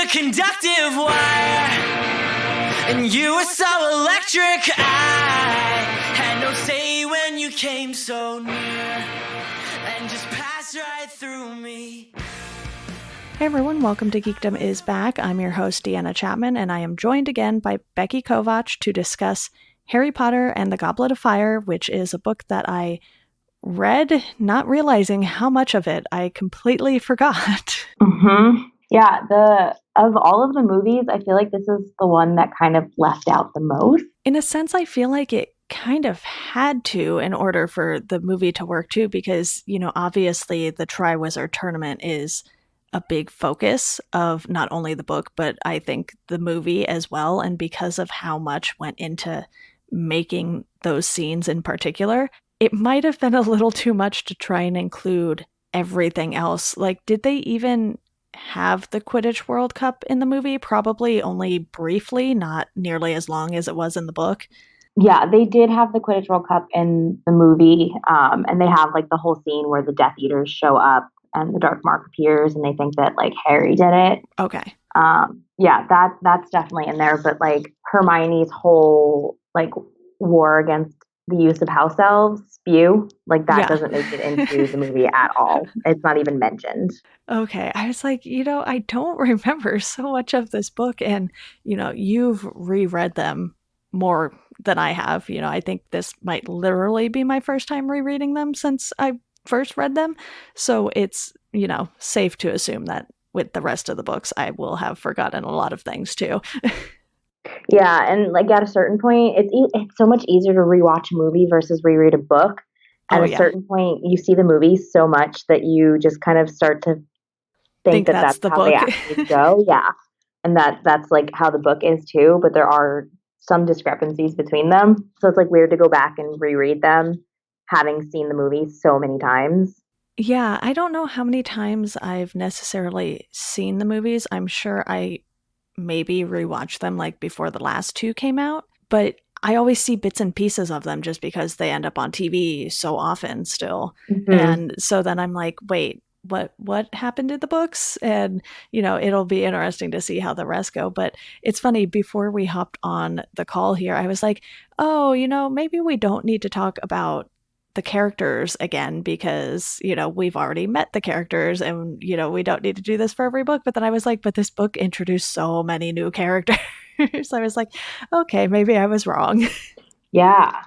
a conductive wire, and you were so electric. I had no say when you came so near and just passed right through me. Hey everyone, welcome to Geekdom is Back. I'm your host, Deanna Chapman, and I am joined again by Becky Kovach to discuss Harry Potter and the Goblet of Fire, which is a book that I read, not realizing how much of it I completely forgot. Mm-hmm. Yeah, of all of the movies, I feel like this is the one that kind of left out the most. In a sense, I feel like it kind of had to in order for the movie to work too, because, obviously the Triwizard Tournament is a big focus of not only the book, but I think the movie as well. And because of how much went into making those scenes in particular, it might have been a little too much to try and include everything else. Like, did they even have the Quidditch World Cup in the movie? Probably only briefly, not nearly as long as it was in the book. Yeah, they did have the Quidditch World Cup in the movie, and they have like the whole scene where the Death Eaters show up and the Dark Mark appears, and they think that like Harry did it. Okay. Yeah, that's definitely in there. But like Hermione's whole like war against the use of house elves spew, like that doesn't make it into the movie at all. It's not even mentioned. Okay. I was like, I don't remember so much of this book, and you've reread them more than I have. I think this might literally be my first time rereading them since I first read them. So it's, safe to assume that with the rest of the books, I will have forgotten a lot of things too. Yeah, and like at a certain point, it's so much easier to rewatch a movie versus reread a book. At a certain point, you see the movie so much that you just kind of start to think that that's the how book. They actually go. Yeah, and that's like how the book is too. But there are some discrepancies between them, so it's like weird to go back and reread them, having seen the movie so many times. Yeah, I don't know how many times I've necessarily seen the movies. I'm sure I maybe rewatched them like before the last two came out, but I always see bits and pieces of them just because they end up on TV so often still. Mm-hmm. And so then I'm like, wait, what happened in the books? And, it'll be interesting to see how the rest go. But it's funny, before we hopped on the call here, I was like, oh, maybe we don't need to talk about the characters again because, we've already met the characters and, we don't need to do this for every book. But then I was like, but this book introduced so many new characters. I was like, okay, maybe I was wrong. Yeah.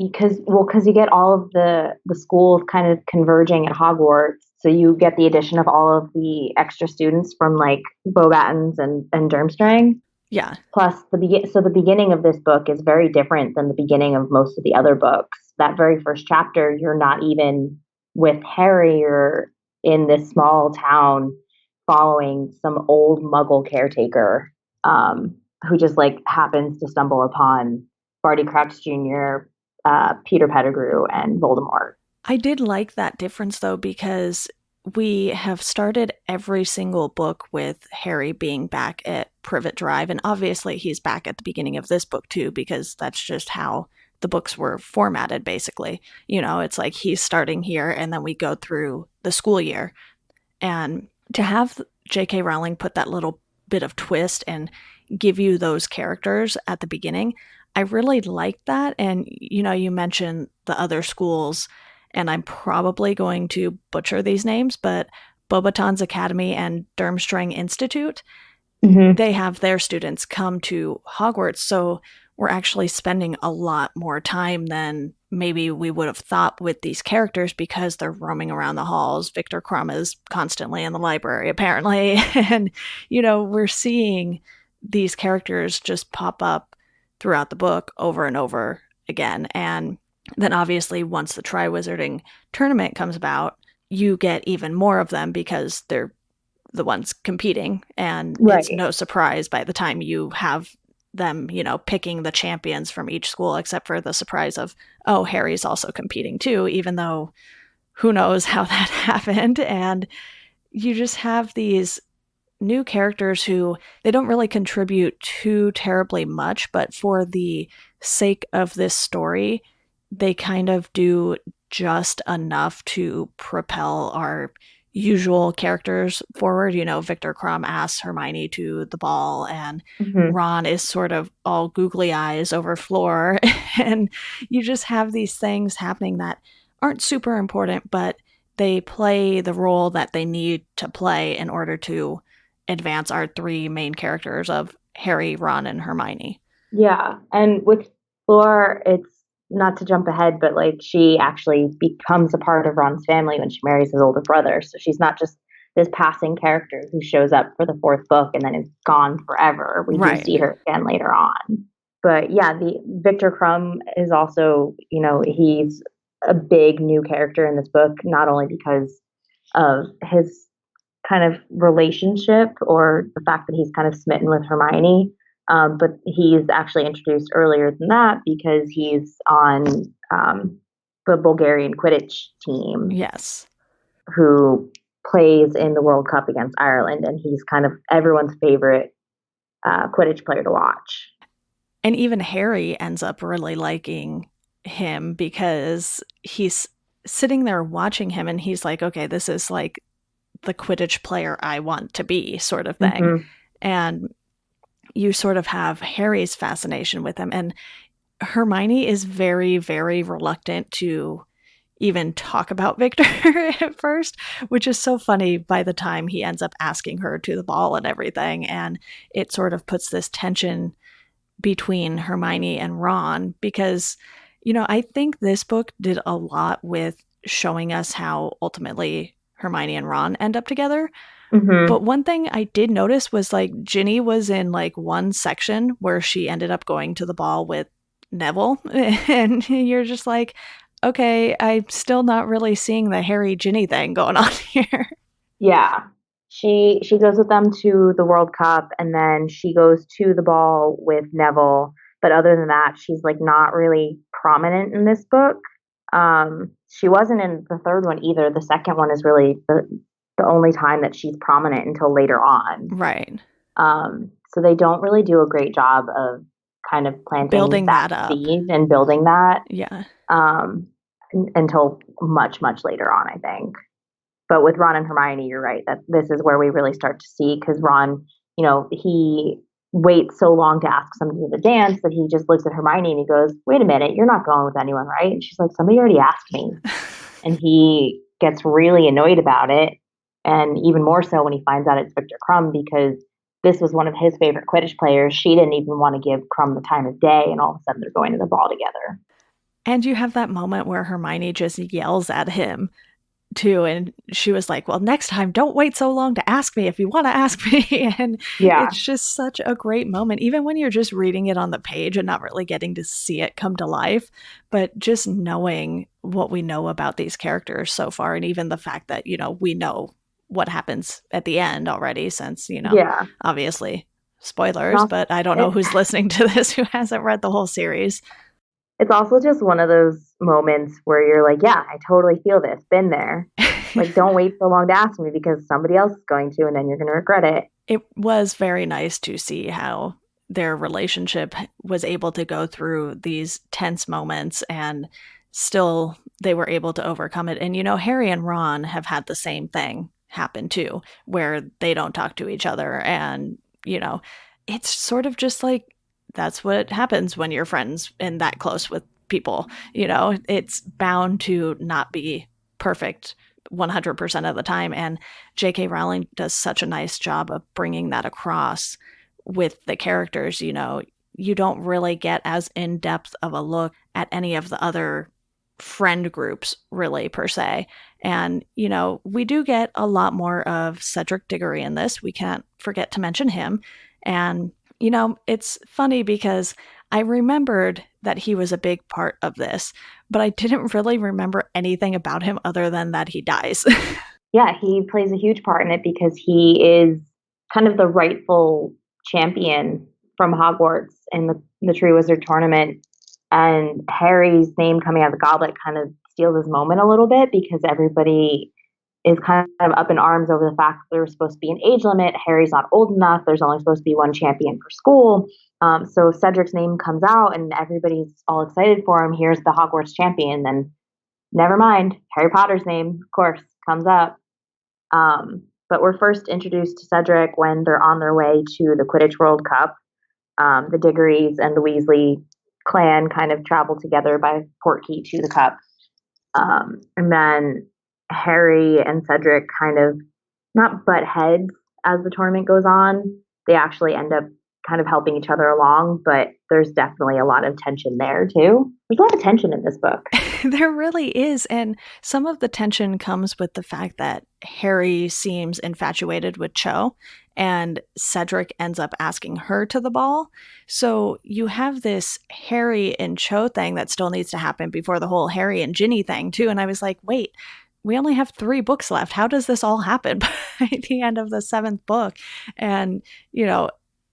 Because you get all of the schools kind of converging at Hogwarts. So you get the addition of all of the extra students from like Beauxbatons and Durmstrang. Yeah. Plus the beginning of this book is very different than the beginning of most of the other books. That very first chapter, you're not even with Harry or in this small town following some old Muggle caretaker who just like happens to stumble upon Barty Crouch Jr., Peter Pettigrew, and Voldemort. I did like that difference though, because we have started every single book with Harry being back at Privet Drive, and obviously he's back at the beginning of this book too, because that's just how the books were formatted basically. It's like he's starting here and then we go through the school year. And to have J.K. Rowling put that little bit of twist and give you those characters at the beginning, I really liked that. And, you mentioned the other schools, and I'm probably going to butcher these names, but Beauxbatons Academy and Durmstrang Institute, They have their students come to Hogwarts. So we're actually spending a lot more time than maybe we would have thought with these characters because they're roaming around the halls. Victor Crumb is constantly in the library, apparently. And, we're seeing these characters just pop up throughout the book over and over again. And then obviously once the Triwizarding Tournament comes about, you get even more of them because they're the ones competing. And It's no surprise by the time you have them, picking the champions from each school, except for the surprise of, oh, Harry's also competing too, even though who knows how that happened. And you just have these new characters who they don't really contribute too terribly much, but for the sake of this story, they kind of do just enough to propel our usual characters forward. Victor Crumb asks Hermione to the ball, and Ron is sort of all googly eyes over Floor. And you just have these things happening that aren't super important, but they play the role that they need to play in order to advance our three main characters of Harry, Ron, and Hermione. Yeah. And with Floor, it's not to jump ahead, but like she actually becomes a part of Ron's family when she marries his older brother. So she's not just this passing character who shows up for the fourth book and then is gone forever. We do see her again later on. But yeah, the Victor Crumb is also, he's a big new character in this book, not only because of his kind of relationship or the fact that he's kind of smitten with Hermione, but he's actually introduced earlier than that because he's on the Bulgarian Quidditch team. Yes. Who plays in the World Cup against Ireland, and he's kind of everyone's favorite Quidditch player to watch. And even Harry ends up really liking him because he's sitting there watching him and he's like, okay, this is like the Quidditch player I want to be, sort of thing. And you sort of have Harry's fascination with him. And Hermione is very, very reluctant to even talk about Victor at first, which is so funny by the time he ends up asking her to the ball and everything. And it sort of puts this tension between Hermione and Ron because, I think this book did a lot with showing us how ultimately Hermione and Ron end up together. But one thing I did notice was like Ginny was in like one section where she ended up going to the ball with Neville. And you're just like, okay, I'm still not really seeing the Harry Ginny thing going on here. Yeah. She goes with them to the World Cup and then she goes to the ball with Neville. But other than that, she's like not really prominent in this book. She wasn't in the third one either. The second one is really the only time that she's prominent until later on. Right. So they don't really do a great job of kind of planting building that up seed and building that. Yeah. Until much, much later on, I think. But with Ron and Hermione, you're right that this is where we really start to see because Ron, he waits so long to ask somebody to the dance that he just looks at Hermione and he goes, "Wait a minute, you're not going with anyone, right?" And she's like, "Somebody already asked me." And he gets really annoyed about it. And even more so when he finds out it's Victor Crumb because this was one of his favorite Quidditch players. She didn't even want to give Crumb the time of day. And all of a sudden they're going to the ball together. And you have that moment where Hermione just yells at him too. And she was like, well, next time, don't wait so long to ask me if you want to ask me. And it's just such a great moment, even when you're just reading it on the page and not really getting to see it come to life, but just knowing what we know about these characters so far. And even the fact that, we know what happens at the end already since, obviously spoilers, but I don't know who's listening to this who hasn't read the whole series. It's also just one of those moments where you're like, yeah, I totally feel this. Been there. Like, don't wait so long to ask me because somebody else is going to, and then you're going to regret it. It was very nice to see how their relationship was able to go through these tense moments and still they were able to overcome it. And, Harry and Ron have had the same thing happen too, where they don't talk to each other. And, it's sort of just like, that's what happens when you're friends and that close with people. It's bound to not be perfect 100% of the time. And J.K. Rowling does such a nice job of bringing that across with the characters. You don't really get as in-depth of a look at any of the other friend groups really per se. And, we do get a lot more of Cedric Diggory in this. We can't forget to mention him. And it's funny because I remembered that he was a big part of this, but I didn't really remember anything about him other than that he dies. Yeah, he plays a huge part in it because he is kind of the rightful champion from Hogwarts in the Triwizard Tournament. And Harry's name coming out of the Goblet kind of steals his moment a little bit because everybody is kind of up in arms over the fact that there's supposed to be an age limit. Harry's not old enough. There's only supposed to be one champion per school. So Cedric's name comes out and everybody's all excited for him. Here's the Hogwarts champion. Then never mind. Harry Potter's name, of course, comes up. But we're first introduced to Cedric when they're on their way to the Quidditch World Cup. The Diggorys and the Weasley clan kind of travel together by portkey to the cup. And then Harry and Cedric kind of not butt heads as the tournament goes on. They actually end up kind of helping each other along, but there's definitely a lot of tension there too. There's a lot of tension in this book. There really is. And some of the tension comes with the fact that Harry seems infatuated with Cho and Cedric ends up asking her to the ball. So you have this Harry and Cho thing that still needs to happen before the whole Harry and Ginny thing too. And I was like, wait, we only have 3 books left. How does this all happen by the end of the 7th book? And,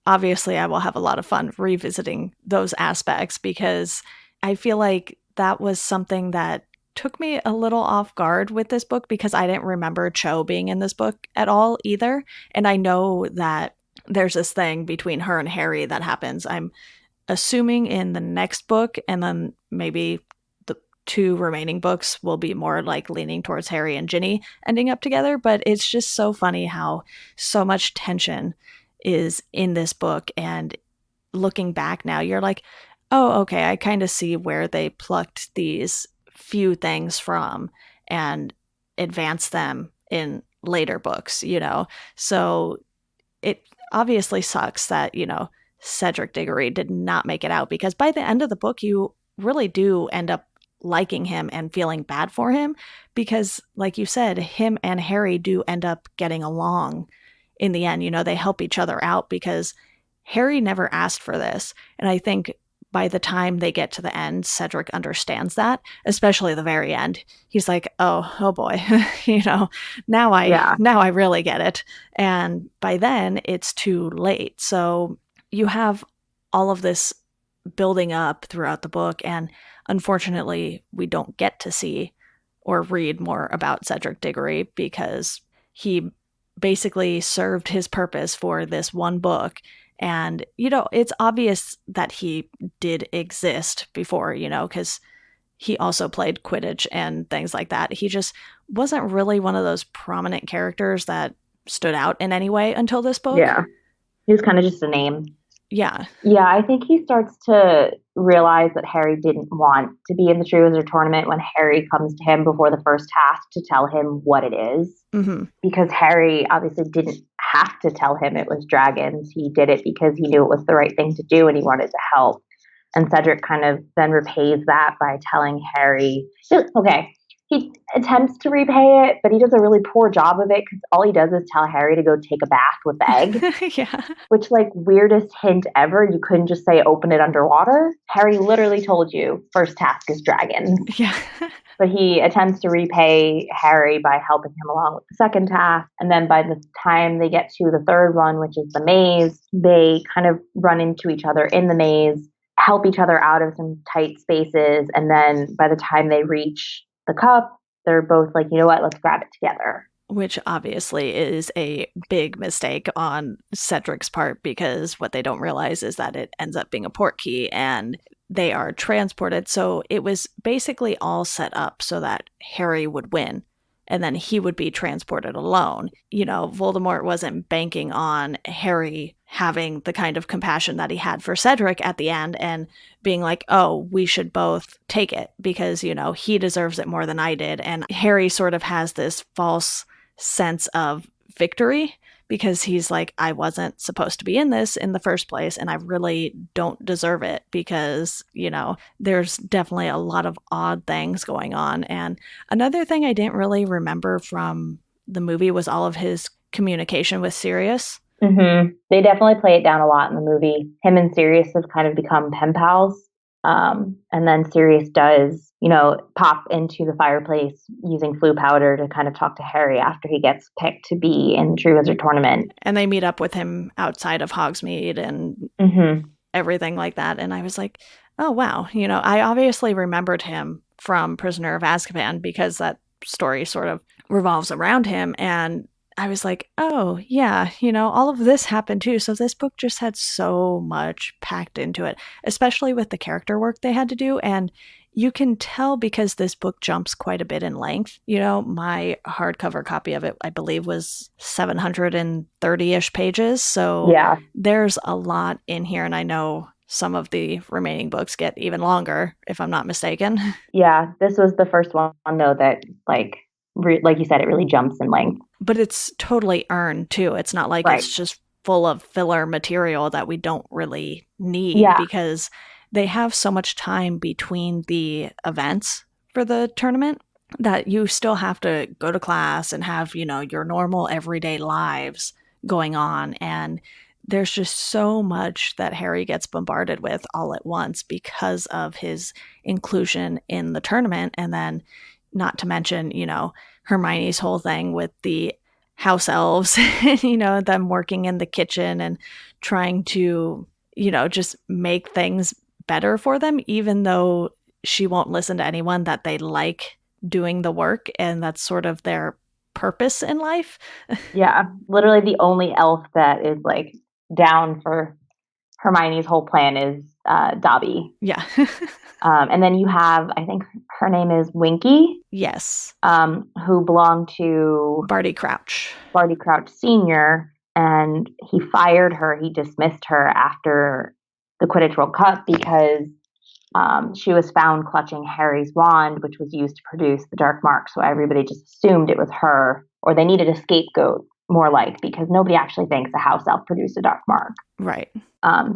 obviously I will have a lot of fun revisiting those aspects because I feel like that was something that took me a little off guard with this book because I didn't remember Cho being in this book at all either. And I know that there's this thing between her and Harry that happens, I'm assuming, in the next book, and then maybe the 2 remaining books will be more like leaning towards Harry and Ginny ending up together. But it's just so funny how so much tension is in this book, and looking back now you're like, oh, okay, I kind of see where they plucked these few things from and advanced them in later books, so it obviously sucks that Cedric Diggory did not make it out, because by the end of the book you really do end up liking him and feeling bad for him, because like you said, him and Harry do end up getting along in the end. They help each other out because Harry never asked for this. And I think by the time they get to the end, Cedric understands that, especially the very end. He's like, oh boy, now I really get it. And by then it's too late. So you have all of this building up throughout the book. And unfortunately, we don't get to see or read more about Cedric Diggory because he basically served his purpose for this one book. And, it's obvious that he did exist before, because he also played Quidditch and things like that. He just wasn't really one of those prominent characters that stood out in any way until this book. Yeah. He was kind of just a name. Yeah. Yeah, I think he starts to realize that Harry didn't want to be in the Triwizard Tournament when Harry comes to him before the first task to tell him what it is. Mm-hmm. Because Harry obviously didn't have to tell him it was dragons. He did it because he knew it was the right thing to do and he wanted to help. And Cedric kind of then repays that by telling Harry, okay, he attempts to repay it, but he does a really poor job of it because all he does is tell Harry to go take a bath with the egg. Yeah. Which, weirdest hint ever. You couldn't just say open it underwater. Harry literally told you first task is dragons. Yeah. But he attempts to repay Harry by helping him along with the second task. And then by the time they get to the third one, which is the maze, they kind of run into each other in the maze, help each other out of some tight spaces. And then by the time they reach the cup, they're both like, you know what, let's grab it together. Which obviously is a big mistake on Cedric's part, because what they don't realize is that it ends up being a portkey and they are transported. So it was basically all set up so that Harry would win and then he would be transported alone. Voldemort wasn't banking on Harry having the kind of compassion that he had for Cedric at the end and being like, oh, we should both take it because, he deserves it more than I did. And Harry sort of has this false sense of victory because he's like, I wasn't supposed to be in this in the first place and I really don't deserve it because, there's definitely a lot of odd things going on. And another thing I didn't really remember from the movie was all of his communication with Sirius. Mm-hmm. They definitely play it down a lot in the movie. Him and Sirius have kind of become pen pals. And then Sirius does, pop into the fireplace using flu powder to kind of talk to Harry after he gets picked to be in the Triwizard Tournament. And they meet up with him outside of Hogsmeade and everything like that. And I was like, oh, wow. I obviously remembered him from Prisoner of Azkaban because that story sort of revolves around him. And I was like, oh, yeah, all of this happened too. So this book just had so much packed into it, especially with the character work they had to do. And you can tell because this book jumps quite a bit in length. You know, my hardcover copy of it, I believe, was 730-ish pages. So Yeah. there's a lot in here. And I know some of the remaining books get even longer, if I'm not mistaken. Yeah. This was the first one, though, that, like you said, it really jumps in length. But it's totally earned, too. It's not like Right. it's just full of filler material that we don't really need, Yeah. because they have so much time between the events for the tournament that you still have to go to class and have, you know, your normal everyday lives going on. And there's just so much that Harry gets bombarded with all at once because of his inclusion in the tournament. And then, not to mention, you know, Hermione's whole thing with the house elves, you know, them working in the kitchen and trying to, you know, just make things better for them, even though she won't listen to anyone, that they like doing the work and that's sort of their purpose in life. Yeah. Literally the only elf that is like down for Hermione's whole plan is Dobby. Yeah. And then you have, I think her name is Winky. Yes. Who belonged to Barty Crouch. Barty Crouch Sr., and he fired her. He dismissed her after the Quidditch World Cup because she was found clutching Harry's wand, which was used to produce the dark mark. So everybody just assumed it was her, or they needed a scapegoat, more like, because nobody actually thinks a house elf produced a dark mark. Right.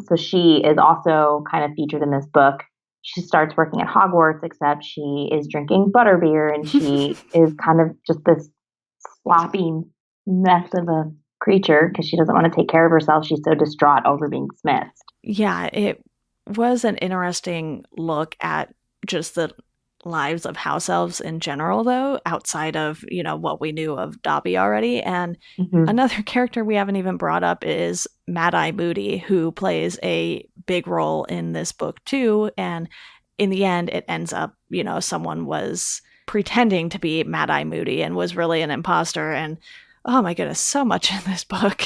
So she is also kind of featured in this book. She starts working at Hogwarts, except she is drinking butterbeer, and she is kind of just this sloppy mess of a creature because she doesn't want to take care of herself. She's so distraught over being dismissed. Yeah, it was an interesting look at just the lives of house elves in general, though, outside of, you know, what we knew of Dobby already. And another character we haven't even brought up is Mad-Eye Moody, who plays a big role in this book too. And in the end, it ends up, you know, someone was pretending to be Mad-Eye Moody and was really an imposter. And oh my goodness, so much in this book.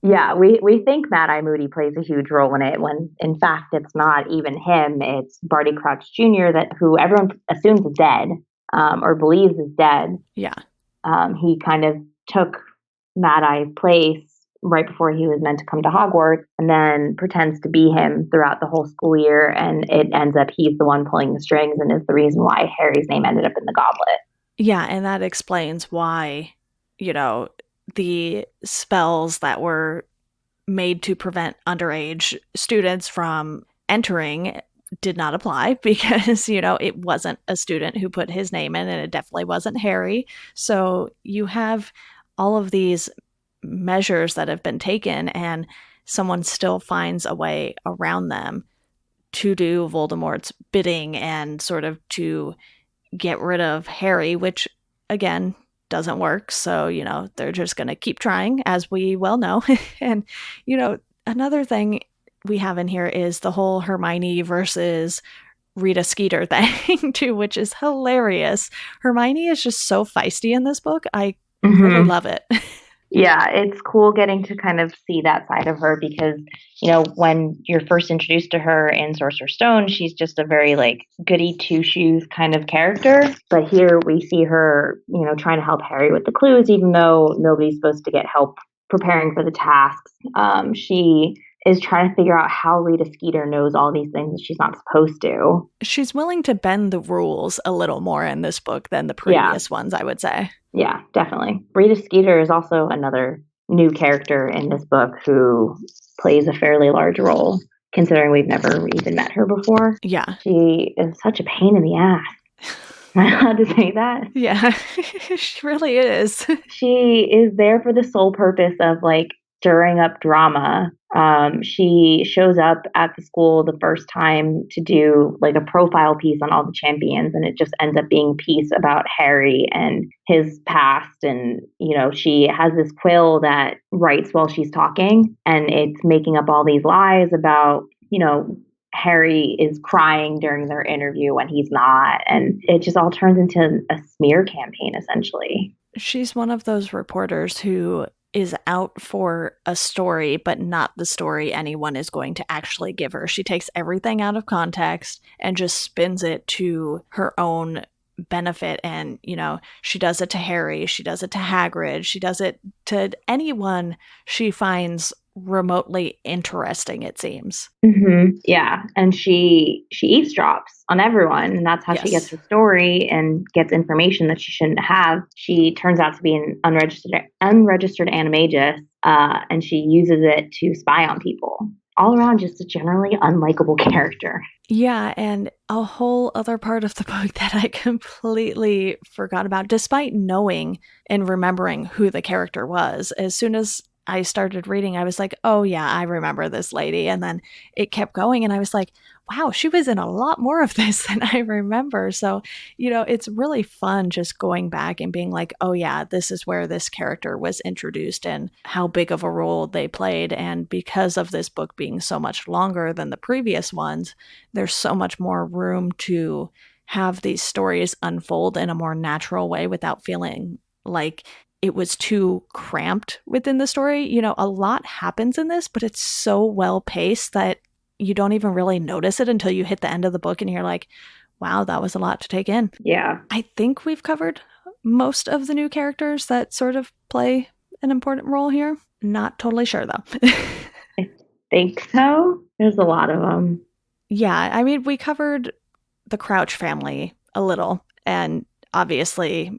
Yeah, we think Mad-Eye Moody plays a huge role in it, when in fact it's not even him. It's Barty Crouch Jr., who everyone assumes is dead, or believes is dead. Yeah. He kind of took Mad-Eye's place right before he was meant to come to Hogwarts, and then pretends to be him throughout the whole school year, and it ends up he's the one pulling the strings and is the reason why Harry's name ended up in the goblet. Yeah, and that explains why, you know, the spells that were made to prevent underage students from entering did not apply because, you know, it wasn't a student who put his name in, and it definitely wasn't Harry. So you have all of these measures that have been taken, and someone still finds a way around them to do Voldemort's bidding and sort of to get rid of Harry, which, again, doesn't work. So, you know, they're just going to keep trying, as we well know. And, you know, another thing we have in here is the whole Hermione versus Rita Skeeter thing, too, which is hilarious. Hermione is just so feisty in this book. I really love it. Yeah, it's cool getting to kind of see that side of her because, you know, when you're first introduced to her in Sorcerer's Stone, she's just a very, like, goody two-shoes kind of character. But here we see her, you know, trying to help Harry with the clues, even though nobody's supposed to get help preparing for the tasks. She is trying to figure out how Rita Skeeter knows all these things that she's not supposed to. She's willing to bend the rules a little more in this book than the previous ones, I would say. Yeah, definitely. Rita Skeeter is also another new character in this book who plays a fairly large role, considering we've never even met her before. Yeah. She is such a pain in the ass. Am I allowed to say that? Yeah, she really is. She is there for the sole purpose of, like, stirring up drama. She shows up at the school the first time to do, like, a profile piece on all the champions, and it just ends up being a piece about Harry and his past. And, you know, she has this quill that writes while she's talking, and it's making up all these lies about, you know, Harry is crying during their interview when he's not. And it just all turns into a smear campaign, essentially. She's one of those reporters who is out for a story, but not the story anyone is going to actually give her. She takes everything out of context and just spins it to her own benefit. And, she does it to Harry, she does it to Hagrid, she does it to anyone she finds remotely interesting, it seems. Yeah, and she eavesdrops on everyone, and that's how she gets her story and gets information that she shouldn't have. She turns out to be an unregistered animagus, and she uses it to spy on people. All around, just a generally unlikable character. Yeah, and a whole other part of the book that I completely forgot about, despite knowing and remembering who the character was. As soon as I started reading, I was like, oh yeah, I remember this lady. And then it kept going, and I was like, wow, she was in a lot more of this than I remember. So, it's really fun just going back and being like, oh yeah, this is where this character was introduced and how big of a role they played. And because of this book being so much longer than the previous ones, there's so much more room to have these stories unfold in a more natural way without feeling like it was too cramped within the story. A lot happens in this, but it's so well paced that you don't even really notice it until you hit the end of the book and you're like, wow, that was a lot to take in. Yeah. I think we've covered most of the new characters that sort of play an important role here. Not totally sure, though. I think so. There's a lot of them. Yeah, I mean, we covered the Crouch family a little, and obviously,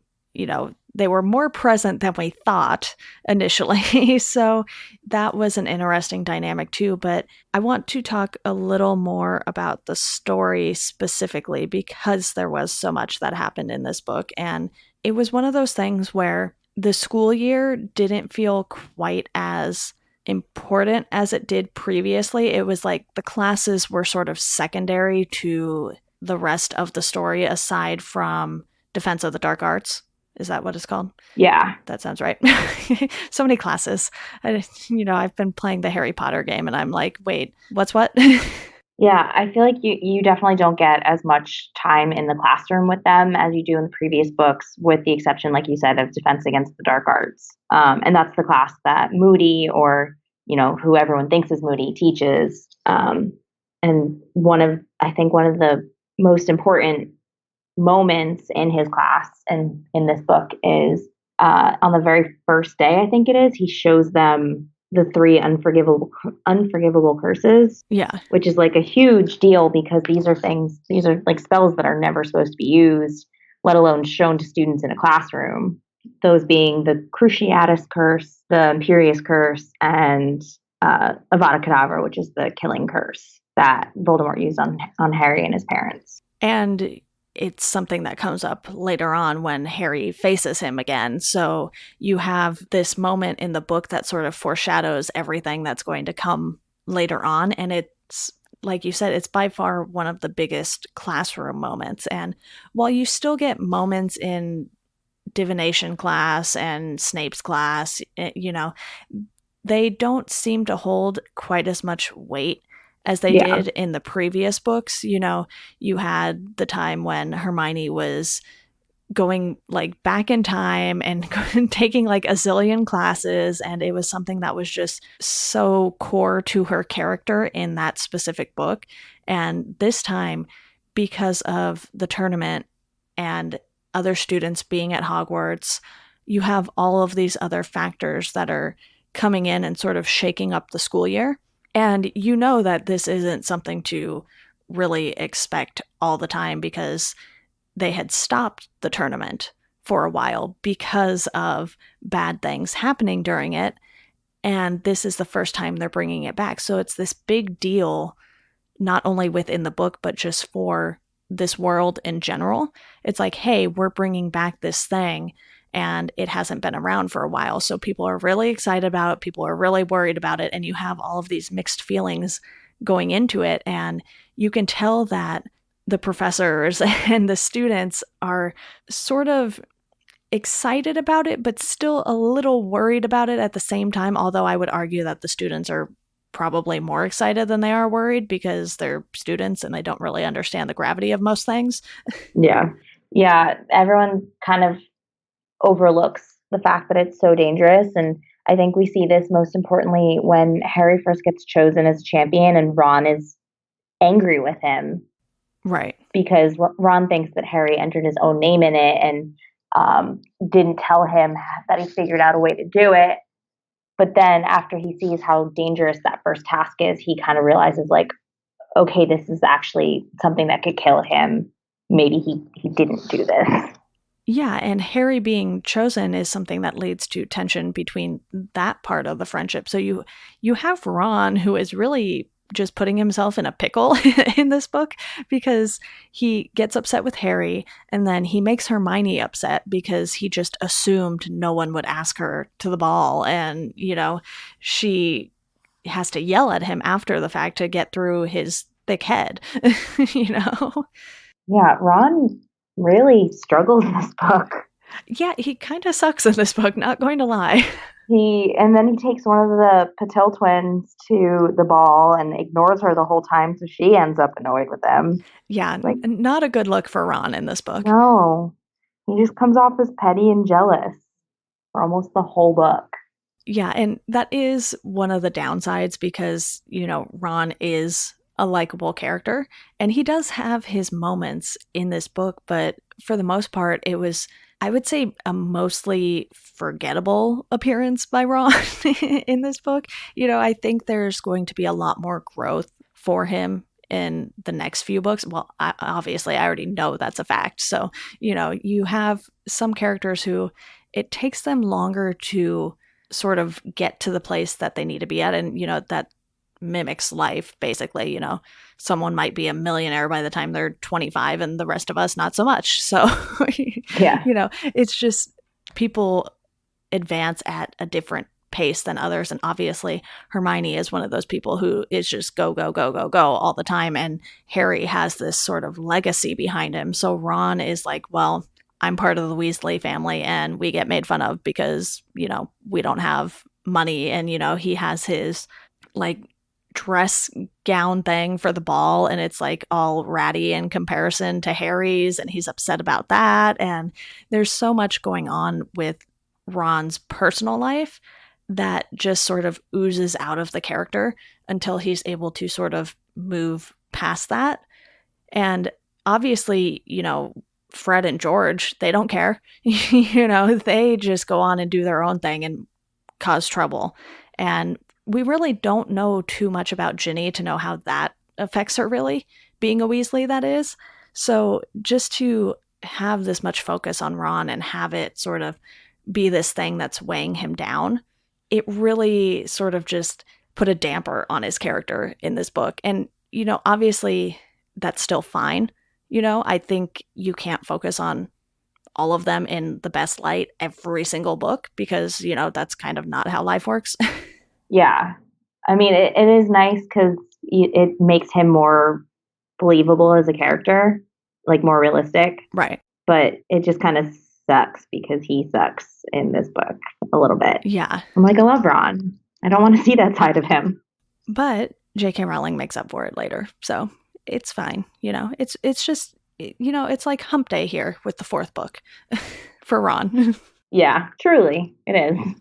they were more present than we thought initially. So that was an interesting dynamic too. But I want to talk a little more about the story specifically because there was so much that happened in this book. And it was one of those things where the school year didn't feel quite as important as it did previously. It was like the classes were sort of secondary to the rest of the story aside from Defense of the Dark Arts. Is that what it's called? Yeah. That sounds right. So many classes. I've been playing the Harry Potter game and I'm like, wait, what's what? Yeah, I feel like you definitely don't get as much time in the classroom with them as you do in the previous books, with the exception, like you said, of Defense Against the Dark Arts. And that's the class that Moody, or, who everyone thinks is Moody, teaches. And I think one of the most important moments in his class and in this book is on the very first day, I think it is, he shows them the 3 unforgivable curses. Yeah. Which is like a huge deal because these are like spells that are never supposed to be used, let alone shown to students in a classroom. Those being the Cruciatus Curse, the Imperius Curse, and Avada Kedavra, which is the killing curse that Voldemort used on Harry and his parents. And it's something that comes up later on when Harry faces him again. So you have this moment in the book that sort of foreshadows everything that's going to come later on. And it's, like you said, it's by far one of the biggest classroom moments. And while you still get moments in divination class and Snape's class, they don't seem to hold quite as much weight as they did in the previous books. You had the time when Hermione was going like back in time and taking like a zillion classes, and it was something that was just so core to her character in that specific book. And this time, because of the tournament and other students being at Hogwarts, you have all of these other factors that are coming in and sort of shaking up the school year. And you know that this isn't something to really expect all the time because they had stopped the tournament for a while because of bad things happening during it. And this is the first time they're bringing it back. So it's this big deal, not only within the book, but just for this world in general. It's like, hey, we're bringing back this thing. And it hasn't been around for a while. So people are really excited about it. People are really worried about it. And you have all of these mixed feelings going into it. And you can tell that the professors and the students are sort of excited about it, but still a little worried about it at the same time. Although I would argue that the students are probably more excited than they are worried because they're students and they don't really understand the gravity of most things. Yeah. Yeah. Everyone kind of overlooks the fact that it's so dangerous. And I think we see this most importantly when Harry first gets chosen as champion and Ron is angry with him. Right. Because Ron thinks that Harry entered his own name in it and didn't tell him that he figured out a way to do it. But then after he sees how dangerous that first task is, he kind of realizes like, okay, this is actually something that could kill him. Maybe he didn't do this. Yeah, and Harry being chosen is something that leads to tension between that part of the friendship. So you have Ron, who is really just putting himself in a pickle in this book because he gets upset with Harry and then he makes Hermione upset because he just assumed no one would ask her to the ball. And, she has to yell at him after the fact to get through his thick head, Yeah, Ron really struggles in this book. Yeah, he kind of sucks in this book, not going to lie. And then he takes one of the Patel twins to the ball and ignores her the whole time, so she ends up annoyed with them. Yeah, not a good look for Ron in this book. No, he just comes off as petty and jealous for almost the whole book. Yeah, and that is one of the downsides because, Ron is a likable character and he does have his moments in this book, but for the most part, it was, I would say, a mostly forgettable appearance by Ron in this book. I think there's going to be a lot more growth for him in the next few books. Well, obviously, I already know that's a fact. So, you have some characters who it takes them longer to sort of get to the place that they need to be at. And, that mimics life, basically. Someone might be a millionaire by the time they're 25 and the rest of us not so much. So, yeah, it's just people advance at a different pace than others. And obviously, Hermione is one of those people who is just go, go, go, go, go all the time. And Harry has this sort of legacy behind him. So Ron is like, well, I'm part of the Weasley family and we get made fun of because, we don't have money. And, he has his like dress gown thing for the ball and it's like all ratty in comparison to Harry's and he's upset about that. And there's so much going on with Ron's personal life that just sort of oozes out of the character until he's able to sort of move past that. And obviously, Fred and George, they don't care. They just go on and do their own thing and cause trouble. And we really don't know too much about Ginny to know how that affects her, really, being a Weasley, that is. So just to have this much focus on Ron and have it sort of be this thing that's weighing him down, it really sort of just put a damper on his character in this book. And, obviously that's still fine. I think you can't focus on all of them in the best light every single book because, that's kind of not how life works. Yeah. I mean, it is nice because it makes him more believable as a character, like more realistic. Right. But it just kind of sucks because he sucks in this book a little bit. Yeah. I'm like, I love Ron. I don't want to see that side of him. But J.K. Rowling makes up for it later. So it's fine. It's just, it's like hump day here with the fourth book for Ron. Yeah, truly. It is.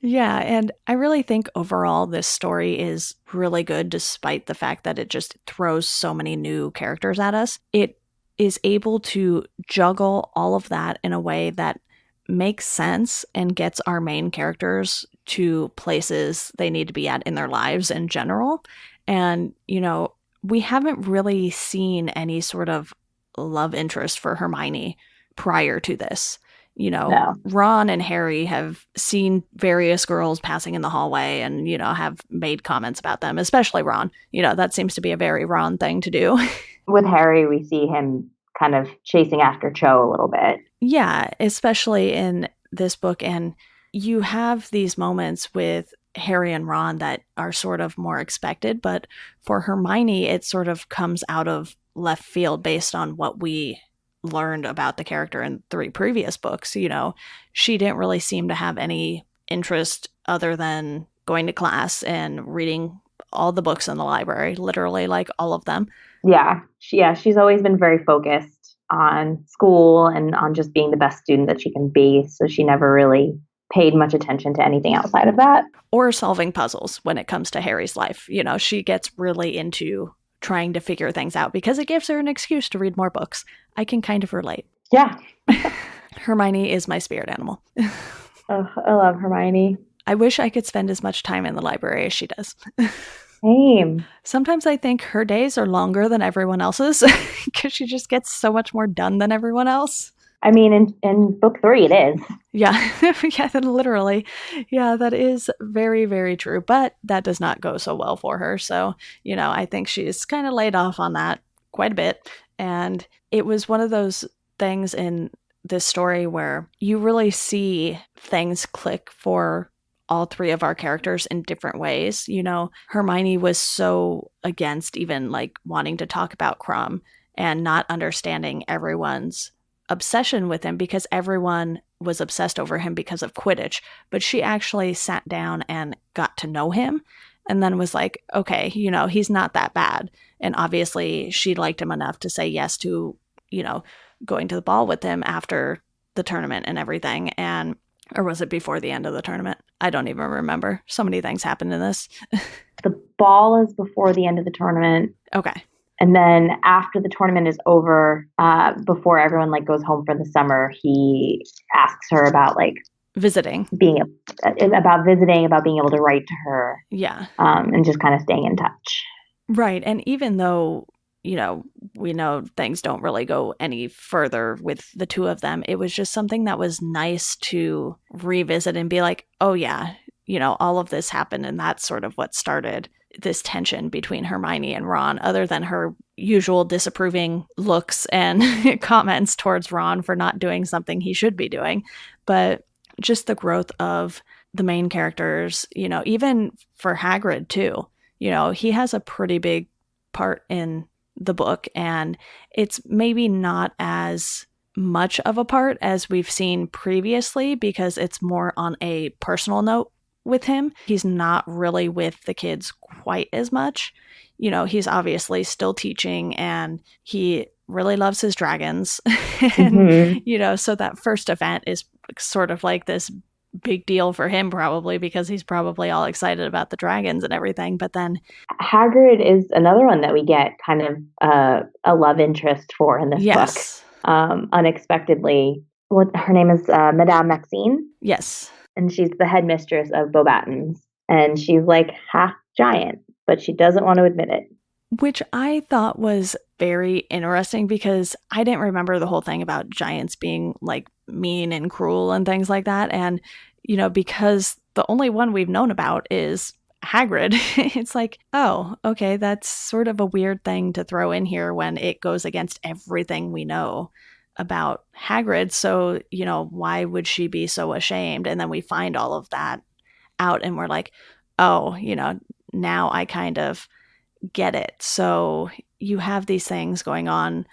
Yeah, and I really think overall this story is really good despite the fact that it just throws so many new characters at us. It is able to juggle all of that in a way that makes sense and gets our main characters to places they need to be at in their lives in general. And, we haven't really seen any sort of love interest for Hermione prior to this. No. Ron and Harry have seen various girls passing in the hallway and, have made comments about them, especially Ron. That seems to be a very Ron thing to do. With Harry, we see him kind of chasing after Cho a little bit. Yeah, especially in this book. And you have these moments with Harry and Ron that are sort of more expected. But for Hermione, it sort of comes out of left field based on what we learned about the character in 3 previous books. She didn't really seem to have any interest other than going to class and reading all the books in the library, literally like all of them. Yeah. She's always been very focused on school and on just being the best student that she can be. So she never really paid much attention to anything outside of that. Or solving puzzles when it comes to Harry's life. You know, she gets really into trying to figure things out because it gives her an excuse to read more books. I can kind of relate. Yeah. Hermione is my spirit animal. Oh, I love Hermione. I wish I could spend as much time in the library as she does. Same. Sometimes I think her days are longer than everyone else's because she just gets so much more done than everyone else. I mean, in book 3, it is. Yeah, yeah, literally. Yeah, that is very, very true. But that does not go so well for her. So, you know, I think she's kind of laid off on that quite a bit. And it was one of those things in this story where you really see things click for all three of our characters in different ways. You know, Hermione was so against even like wanting to talk about Crumb and not understanding everyone's obsession with him because everyone was obsessed over him because of Quidditch. But she actually sat down and got to know him and then was like, okay, you know, he's not that bad. And obviously she liked him enough to say yes to, you know, going to the ball with him after the tournament and everything. And or was it before the end of the tournament? I don't even remember. So many things happened in this. The ball is before the end of the tournament. Okay. And then after the tournament is over, before everyone like goes home for the summer, he asks her about like visiting, being able to write to her. Yeah. And just kind of staying in touch. Right. And even though, you know, we know things don't really go any further with the two of them, it was just something that was nice to revisit and be like, oh yeah, you know, all of this happened and that's sort of what started this tension between Hermione and Ron, other than her usual disapproving looks and comments towards Ron for not doing something he should be doing. But just the growth of the main characters, you know, even for Hagrid too, you know, he has a pretty big part in the book and it's maybe not as much of a part as we've seen previously because it's more on a personal note with him. He's not really with the kids quite as much. You know, he's obviously still teaching and he really loves his dragons. And, you know, so that first event is sort of like this big deal for him probably because he's probably all excited about the dragons and everything. But then Hagrid is another one that we get kind of a love interest for in this book. Unexpectedly. What her name is Madame Maxine? Yes. And she's the headmistress of Beauxbatons. And she's like half giant, but she doesn't want to admit it. Which I thought was very interesting because I didn't remember the whole thing about giants being like mean and cruel and things like that. And, you know, because the only one we've known about is Hagrid, it's like, oh, okay, that's sort of a weird thing to throw in here when it goes against everything we know about Hagrid. So, you know, why would she be so ashamed? And then we find all of that out and we're like, oh, you know, now I kind of get it. So you have these things going on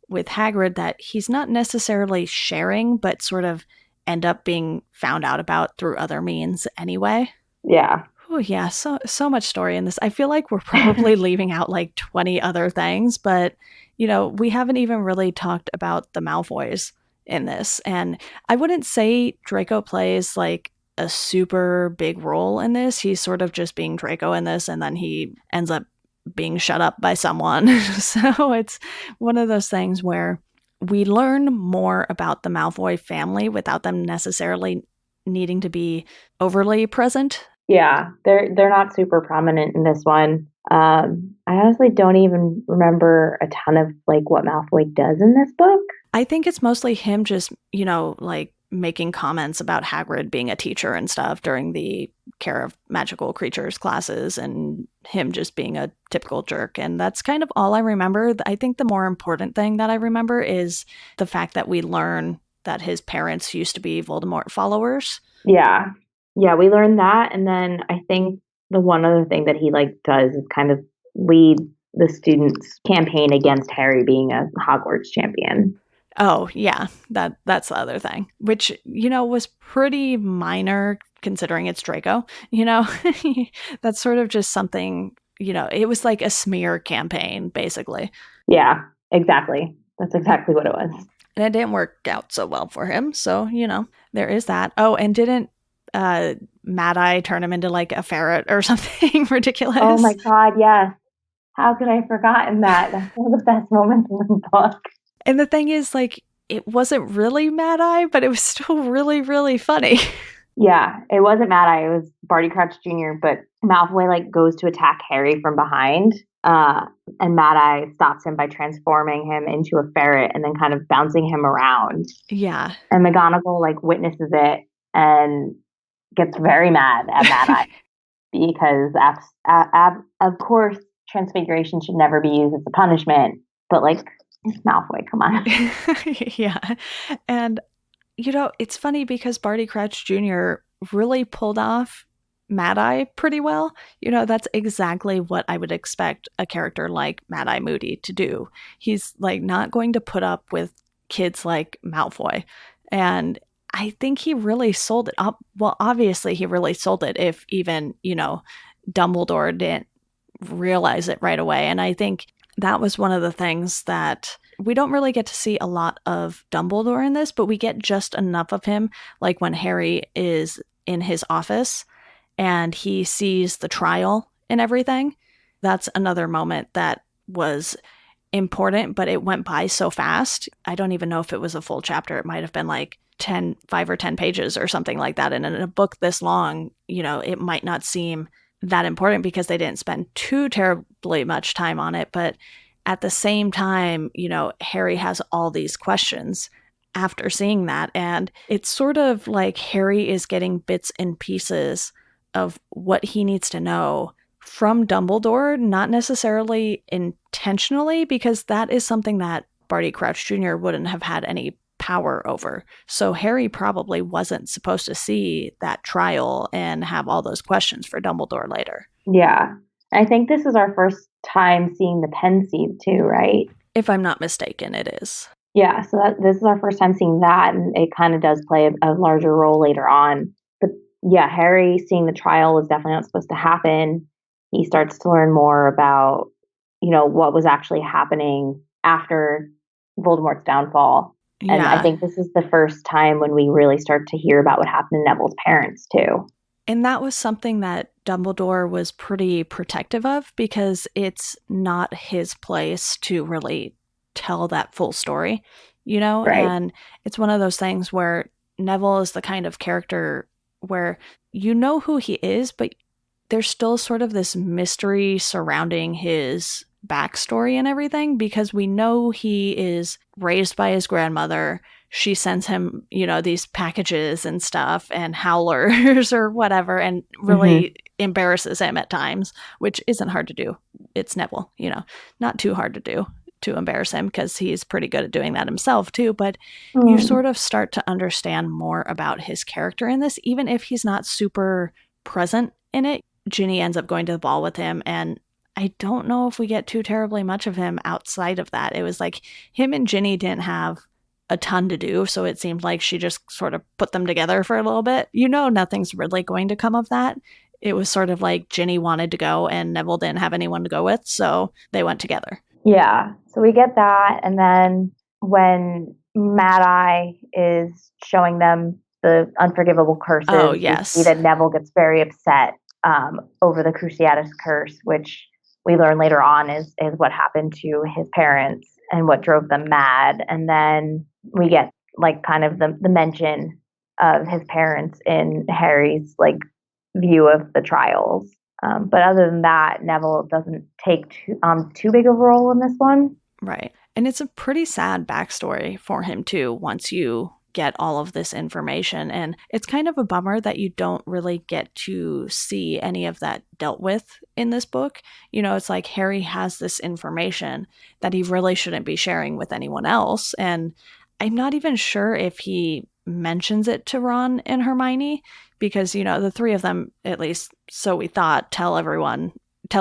with Hagrid that he's not necessarily sharing, but sort of end up being found out about through other means anyway. Yeah. Oh yeah, so much story in this. I feel like we're probably leaving out like 20 other things, but you know, we haven't even really talked about the Malfoys in this. And I wouldn't say Draco plays like a super big role in this. He's sort of just being Draco in this, and then he ends up being shut up by someone. So it's one of those things where we learn more about the Malfoy family without them necessarily needing to be overly present. Yeah, they're not super prominent in this one. I honestly don't even remember a ton of like what Malfoy does in this book. I think it's mostly him just, you know, like making comments about Hagrid being a teacher and stuff during the Care of Magical Creatures classes and him just being a typical jerk. And that's kind of all I remember. I think the more important thing that I remember is the fact that we learn that his parents used to be Voldemort followers. Yeah. Yeah, we learned that. And then I think the one other thing that he like does is kind of lead the students' campaign against Harry being a Hogwarts champion. Oh, yeah, that's the other thing, which, you know, was pretty minor considering it's Draco, you know. That's sort of just something, you know, it was like a smear campaign, basically. Yeah, exactly. That's exactly what it was. And it didn't work out so well for him. So, you know, there is that. Oh, and didn't Mad-Eye turn him into like a ferret or something ridiculous. Oh my God, yes. How could I have forgotten that? That's one of the best moments in the book. And the thing is, like, it wasn't really Mad-Eye, but it was still really, really funny. Yeah, it wasn't Mad-Eye. It was Barty Crouch Jr., but Malfoy like goes to attack Harry from behind, and Mad-Eye stops him by transforming him into a ferret and then kind of bouncing him around. Yeah. And McGonagall like witnesses it and gets very mad at Mad-Eye because of course transfiguration should never be used as a punishment, but like it's Malfoy, come on. Yeah. And you know, it's funny because Barty Crouch Jr. really pulled off Mad-Eye pretty well. You know, that's exactly what I would expect a character like Mad-Eye Moody to do. He's like not going to put up with kids like Malfoy. And I think he really sold it up. Well, obviously he really sold it if even, you know, Dumbledore didn't realize it right away. And I think that was one of the things that we don't really get to see a lot of Dumbledore in this, but we get just enough of him, like when Harry is in his office and he sees the trial and everything. That's another moment that was important, but it went by so fast. I don't even know if it was a full chapter. It might have been like 5 or 10 pages or something like that. And in a book this long, you know, it might not seem that important because they didn't spend too terribly much time on it. But at the same time, you know, Harry has all these questions after seeing that. And it's sort of like Harry is getting bits and pieces of what he needs to know from Dumbledore, not necessarily intentionally, because that is something that Barty Crouch Jr. wouldn't have had any power over. So Harry probably wasn't supposed to see that trial and have all those questions for Dumbledore later. Yeah. I think this is our first time seeing the Pensieve too, right? If I'm not mistaken, it is. Yeah, so this is our first time seeing that, and it kind of does play a larger role later on. But yeah, Harry seeing the trial was definitely not supposed to happen. He starts to learn more about, you know, what was actually happening after Voldemort's downfall. Yeah. And I think this is the first time when we really start to hear about what happened to Neville's parents too. And that was something that Dumbledore was pretty protective of because it's not his place to really tell that full story, you know? Right. And it's one of those things where Neville is the kind of character where you know who he is, but there's still sort of this mystery surrounding his backstory and everything because we know he is raised by his grandmother. She sends him, you know, these packages and stuff and howlers or whatever and really embarrasses him at times, which isn't hard to do. It's Neville, you know, not too hard to do to embarrass him because he's pretty good at doing that himself too. But you sort of start to understand more about his character in this, even if he's not super present in it. Ginny ends up going to the ball with him, and I don't know if we get too terribly much of him outside of that. It was like him and Ginny didn't have a ton to do, so it seemed like she just sort of put them together for a little bit. You know, nothing's really going to come of that. It was sort of like Ginny wanted to go and Neville didn't have anyone to go with, so they went together. Yeah, so we get that, and then when Mad-Eye is showing them the unforgivable curses, yes. we see that Neville gets very upset over the Cruciatus curse, which we learn later on is what happened to his parents and what drove them mad. And then we get like kind of the mention of his parents in Harry's like view of the trials. But other than that, Neville doesn't take too big of a role in this one. Right. And it's a pretty sad backstory for him too, once you get all of this information. And it's kind of a bummer that you don't really get to see any of that dealt with in this book. You know, it's like Harry has this information that he really shouldn't be sharing with anyone else. And I'm not even sure if he mentions it to Ron and Hermione because, you know, the three of them, at least so we thought, tell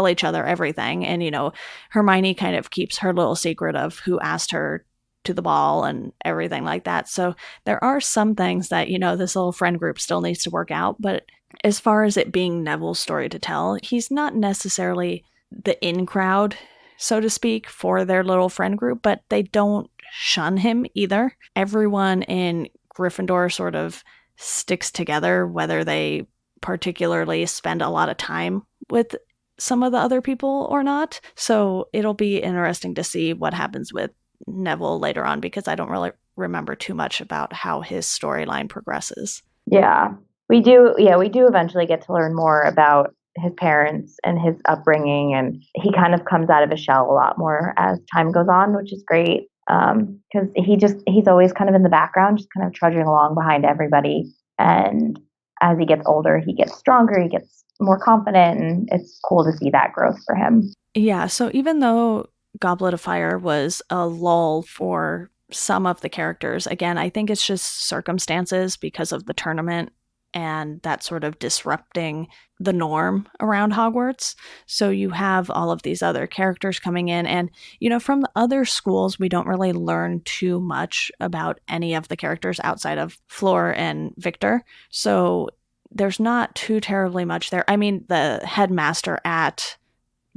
each other everything. And, you know, Hermione kind of keeps her little secret of who asked her to the ball and everything like that. So there are some things that, you know, this little friend group still needs to work out. But as far as it being Neville's story to tell, he's not necessarily the in crowd, so to speak, for their little friend group, but they don't shun him either. Everyone in Gryffindor sort of sticks together, whether they particularly spend a lot of time with some of the other people or not. So it'll be interesting to see what happens with Neville later on, because I don't really remember too much about how his storyline progresses. Yeah, we do. Yeah, we do eventually get to learn more about his parents and his upbringing, and he kind of comes out of his shell a lot more as time goes on, which is great. Because he's always kind of in the background, just kind of trudging along behind everybody. And as he gets older, he gets stronger, he gets more confident, and it's cool to see that growth for him. Yeah, so even though Goblet of Fire was a lull for some of the characters, again, I think it's just circumstances because of the tournament and that sort of disrupting the norm around Hogwarts. So you have all of these other characters coming in, and, you know, from the other schools, we don't really learn too much about any of the characters outside of Fleur and Victor. So there's not too terribly much there. I mean, the headmaster at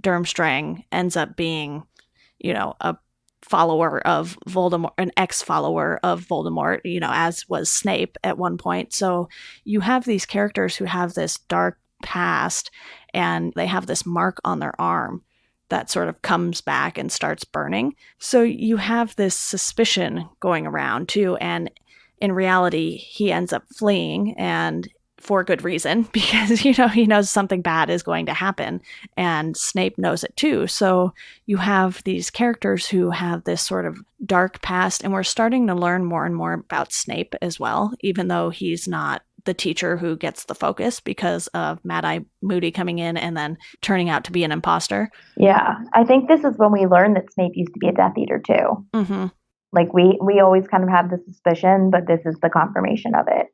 Durmstrang ends up being, you know, a follower of Voldemort, an ex-follower of Voldemort, you know, as was Snape at one point. So you have these characters who have this dark past, and they have this mark on their arm that sort of comes back and starts burning. So you have this suspicion going around too, and in reality, he ends up fleeing, and for good reason, because, you know, he knows something bad is going to happen, and Snape knows it too. So you have these characters who have this sort of dark past, and we're starting to learn more and more about Snape as well, even though he's not the teacher who gets the focus because of Mad-Eye Moody coming in and then turning out to be an imposter. Yeah, I think this is when we learn that Snape used to be a Death Eater too. Mm-hmm. Like we always kind of have the suspicion, but this is the confirmation of it.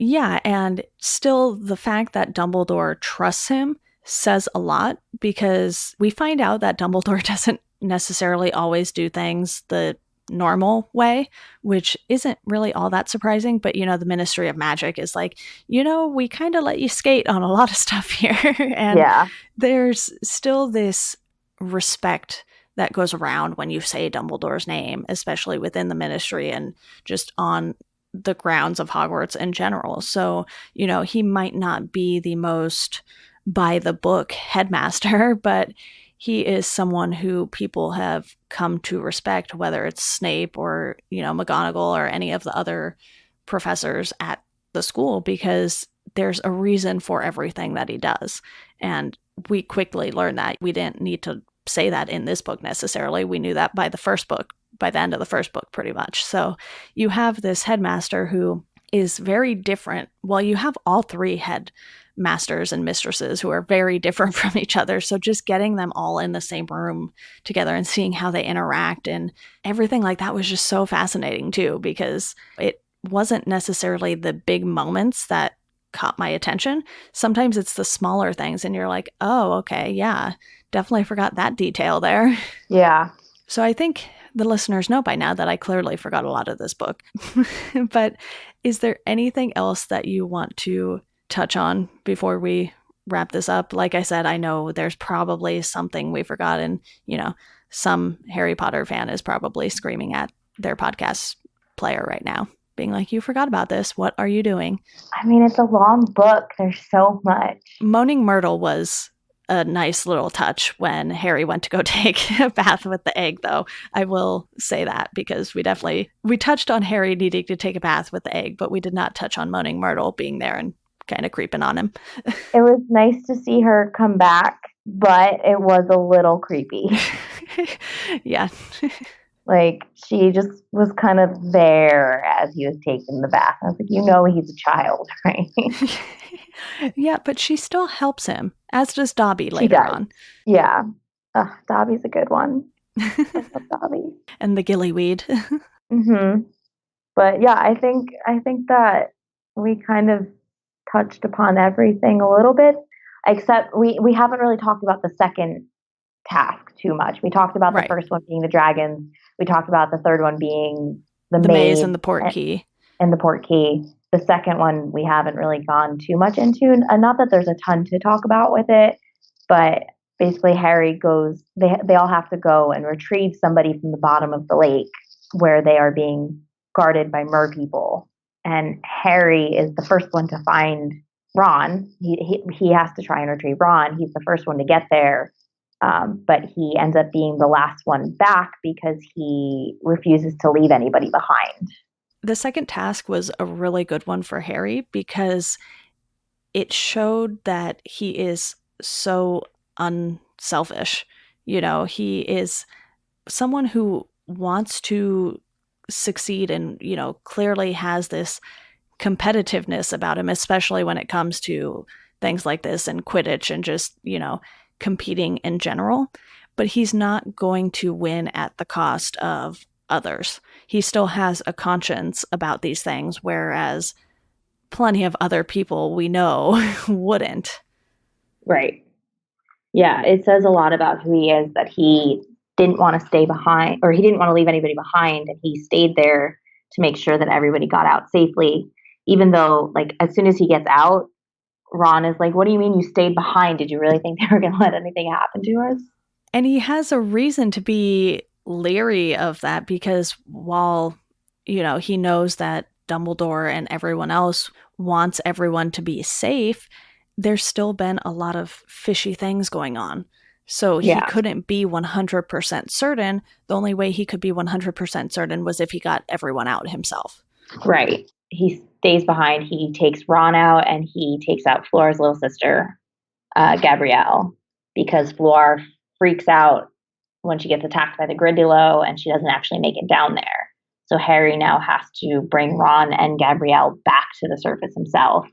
Yeah, and still the fact that Dumbledore trusts him says a lot, because we find out that Dumbledore doesn't necessarily always do things the normal way, which isn't really all that surprising. But, you know, the Ministry of Magic is like, you know, we kind of let you skate on a lot of stuff here. And Yeah. There's still this respect that goes around when you say Dumbledore's name, especially within the Ministry and just on the grounds of Hogwarts in general. So, you know, he might not be the most by the book headmaster, but he is someone who people have come to respect, whether it's Snape or, you know, McGonagall or any of the other professors at the school, because there's a reason for everything that he does. And we quickly learned that. We didn't need to say that in this book necessarily. We knew that by the end of the first book, pretty much. So you have this headmaster who is very different. Well, you have all three headmasters and mistresses who are very different from each other. So just getting them all in the same room together and seeing how they interact and everything like that was just so fascinating too, because it wasn't necessarily the big moments that caught my attention. Sometimes it's the smaller things and you're like, oh, okay, yeah, definitely forgot that detail there. Yeah. So I think the listeners know by now that I clearly forgot a lot of this book. But is there anything else that you want to touch on before we wrap this up? Like I said, I know there's probably something we forgot, and, you know, some Harry Potter fan is probably screaming at their podcast player right now, being like, you forgot about this. What are you doing? I mean, it's a long book. There's so much. Moaning Myrtle was a nice little touch when Harry went to go take a bath with the egg, though. I will say that, because we touched on Harry needing to take a bath with the egg, but we did not touch on Moaning Myrtle being there and kind of creeping on him. It was nice to see her come back, but it was a little creepy. Yeah. Like, she just was kind of there as he was taking the bath. I was like, you know, he's a child, right? Yeah, but she still helps him, as does Dobby later on. Yeah. Dobby's a good one. I love Dobby. And the gillyweed. Mm-hmm. But yeah, I think that we kind of touched upon everything a little bit, except we haven't really talked about the second task too much. We talked about the first one being the dragons. We talked about the third one being the maze and the port key. And the port key. The second one we haven't really gone too much into. Not that there's a ton to talk about with it, but basically Harry goes, they all have to go and retrieve somebody from the bottom of the lake where they are being guarded by mer people. and Harry is the first one to find Ron. He has to try and retrieve Ron. He's the first one to get there, but he ends up being the last one back because he refuses to leave anybody behind. The second task was a really good one for Harry because it showed that he is so unselfish. He is someone who wants to succeed and, clearly has this competitiveness about him, especially when it comes to things like this and Quidditch and just, competing in general. But he's not going to win at the cost of others. He still has a conscience about these things, whereas plenty of other people we know wouldn't. Right. Yeah, it says a lot about who he is, that he didn't want to stay behind, or he didn't want to leave anybody behind, and he stayed there to make sure that everybody got out safely, even though, like, as soon as he gets out, Ron is like, what do you mean you stayed behind? Did you really think they were going to let anything happen to us? And he has a reason to be leery of that because while, he knows that Dumbledore and everyone else wants everyone to be safe, there's still been a lot of fishy things going on. So he couldn't be 100% certain. The only way he could be 100% certain was if he got everyone out himself. Right. He stays behind. He takes Ron out, and he takes out Flora's little sister, Gabrielle, because Flora freaks out when she gets attacked by the Grindylow and she doesn't actually make it down there. So Harry now has to bring Ron and Gabrielle back to the surface himself.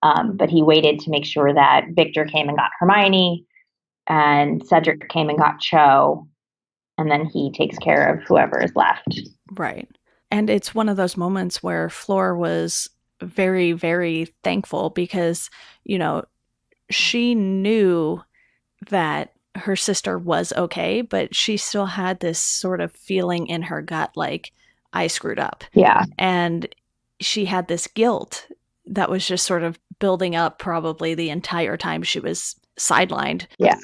But he waited to make sure that Victor came and got Hermione and Cedric came and got Cho. And then he takes care of whoever is left. Right. And it's one of those moments where Flora was very, very thankful because, she knew that her sister was okay, but she still had this sort of feeling in her gut like, I screwed up. Yeah. And she had this guilt that was just sort of building up probably the entire time she was sidelined. Yeah.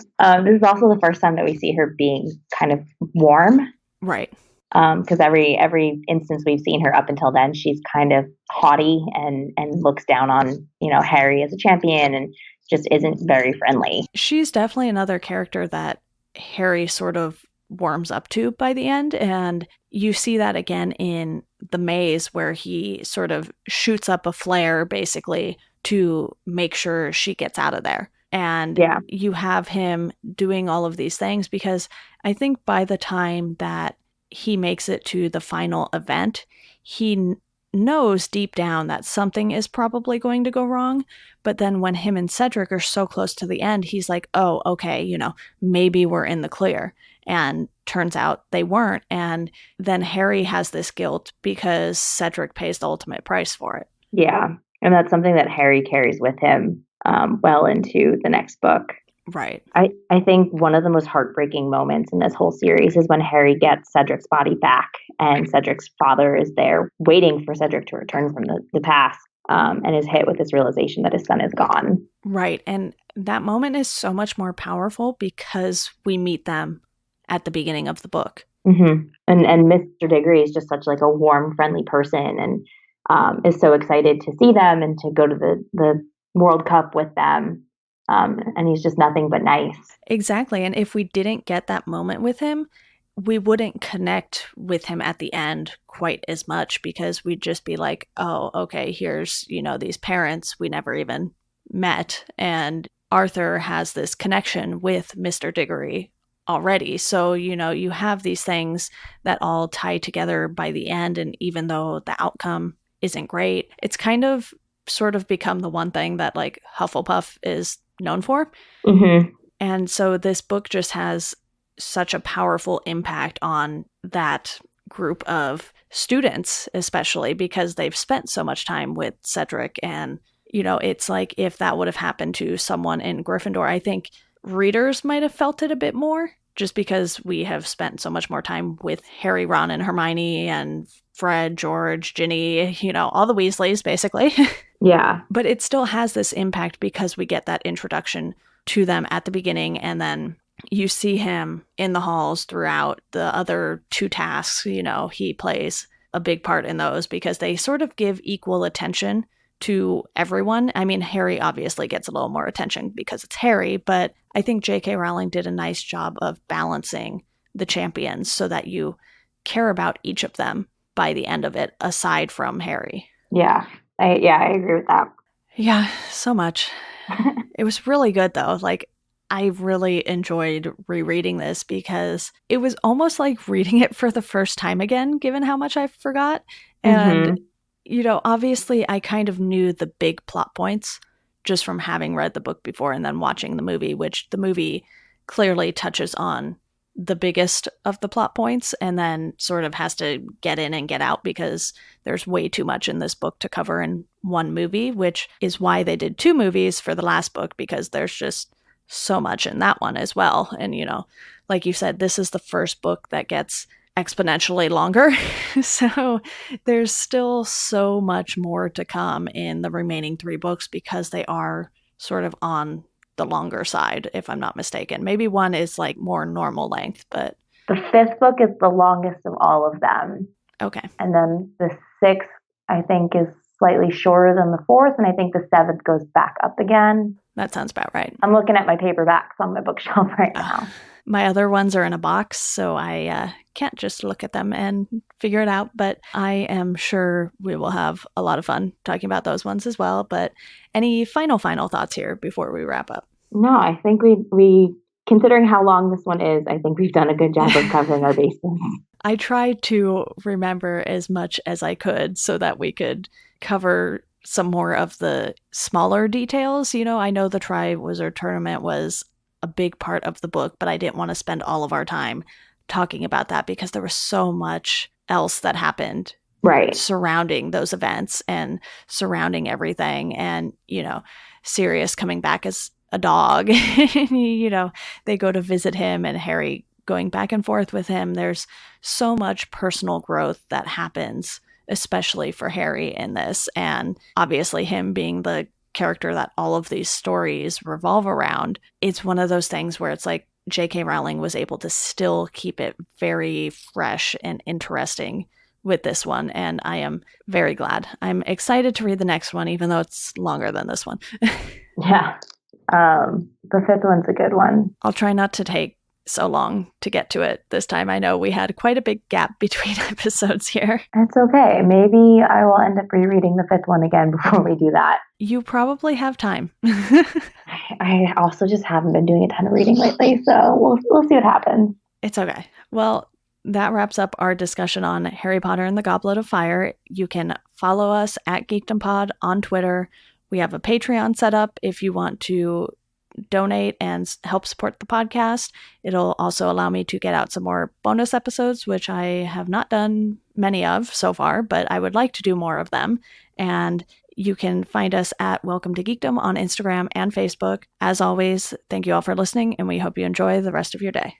This is also the first time that we see her being kind of warm. Right. Because every instance we've seen her up until then, she's kind of haughty and looks down on, Harry as a champion and just isn't very friendly. She's definitely another character that Harry sort of warms up to by the end. And you see that again in the maze where he sort of shoots up a flare basically to make sure she gets out of there. And you have him doing all of these things because I think by the time that he makes it to the final event, he knows deep down that something is probably going to go wrong. But then when him and Cedric are so close to the end, he's like, oh, okay, maybe we're in the clear. And turns out they weren't. And then Harry has this guilt because Cedric pays the ultimate price for it. Yeah. And that's something that Harry carries with him well into the next book. Right. I think one of the most heartbreaking moments in this whole series is when Harry gets Cedric's body back and Cedric's father is there waiting for Cedric to return from the past and is hit with this realization that his son is gone. Right. And that moment is so much more powerful because we meet them at the beginning of the book. Mm-hmm. And Mr. Diggory is just such like a warm, friendly person and is so excited to see them and to go to the World Cup with them. And he's just nothing but nice. Exactly. And if we didn't get that moment with him, we wouldn't connect with him at the end quite as much because we'd just be like, oh, okay, here's, these parents we never even met. And Arthur has this connection with Mr. Diggory already. So, you have these things that all tie together by the end. And even though the outcome isn't great, it's kind of sort of become the one thing that like Hufflepuff is known for. Mm-hmm. And so this book just has such a powerful impact on that group of students, especially because they've spent so much time with Cedric. And, it's like if that would have happened to someone in Gryffindor, I think readers might have felt it a bit more just because we have spent so much more time with Harry, Ron, and Hermione and Fred, George, Ginny, all the Weasleys, basically. Yeah. But it still has this impact because we get that introduction to them at the beginning, and then you see him in the halls throughout the other two tasks. He plays a big part in those because they sort of give equal attention to everyone. I mean, Harry obviously gets a little more attention because it's Harry, but I think J.K. Rowling did a nice job of balancing the champions so that you care about each of them by the end of it, aside from Harry. Yeah, I agree with that. Yeah, so much. It was really good, though. Like, I really enjoyed rereading this because it was almost like reading it for the first time again, given how much I forgot. And, you know, obviously I kind of knew the big plot points just from having read the book before and then watching the movie, which the movie clearly touches on the biggest of the plot points and then sort of has to get in and get out because there's way too much in this book to cover in one movie, which is why they did 2 movies for the last book because there's just so much in that one as well. And, you know, like you said, this is the first book that gets exponentially longer. So there's still so much more to come in the remaining 3 books because they are sort of on the longer side, if I'm not mistaken. Maybe one is like more normal length, but the 5th book is the longest of all of them. Okay. And then the 6th, I think, is slightly shorter than the 4th, and I think the 7th goes back up again. That sounds about right. I'm looking at my paperbacks on my bookshelf right now. My other ones are in a box, so I can't just look at them and figure it out, but I am sure we will have a lot of fun talking about those ones as well. But any final thoughts here before we wrap up? No, I think we considering how long this one is, I think we've done a good job of covering our bases. I tried to remember as much as I could so that we could cover some more of the smaller details. You know, I know the Triwizard Tournament was a big part of the book, but I didn't want to spend all of our time talking about that because there was so much else that happened surrounding those events and surrounding everything. And, you know, Sirius coming back as a dog, you know, they go to visit him and Harry going back and forth with him. There's so much personal growth that happens, especially for Harry in this. And obviously him being the character that all of these stories revolve around, it's one of those things where it's like J.K. Rowling was able to still keep it very fresh and interesting with this one, and I am very glad. I'm excited to read the next one, even though it's longer than this one. Yeah. The 5th one's a good one. I'll try not to take so long to get to it this time. I know we had quite a big gap between episodes here. That's okay. Maybe I will end up rereading the 5th one again before we do that. You probably have time. I also just haven't been doing a ton of reading lately, so we'll see what happens. It's okay. Well, that wraps up our discussion on Harry Potter and the Goblet of Fire. You can follow us at Geekdom Pod on Twitter. We have a Patreon set up if you want to donate and help support the podcast. It'll also allow me to get out some more bonus episodes, which I have not done many of so far, but I would like to do more of them. And you can find us at Welcome to Geekdom on Instagram and Facebook. As always, thank you all for listening, and we hope you enjoy the rest of your day.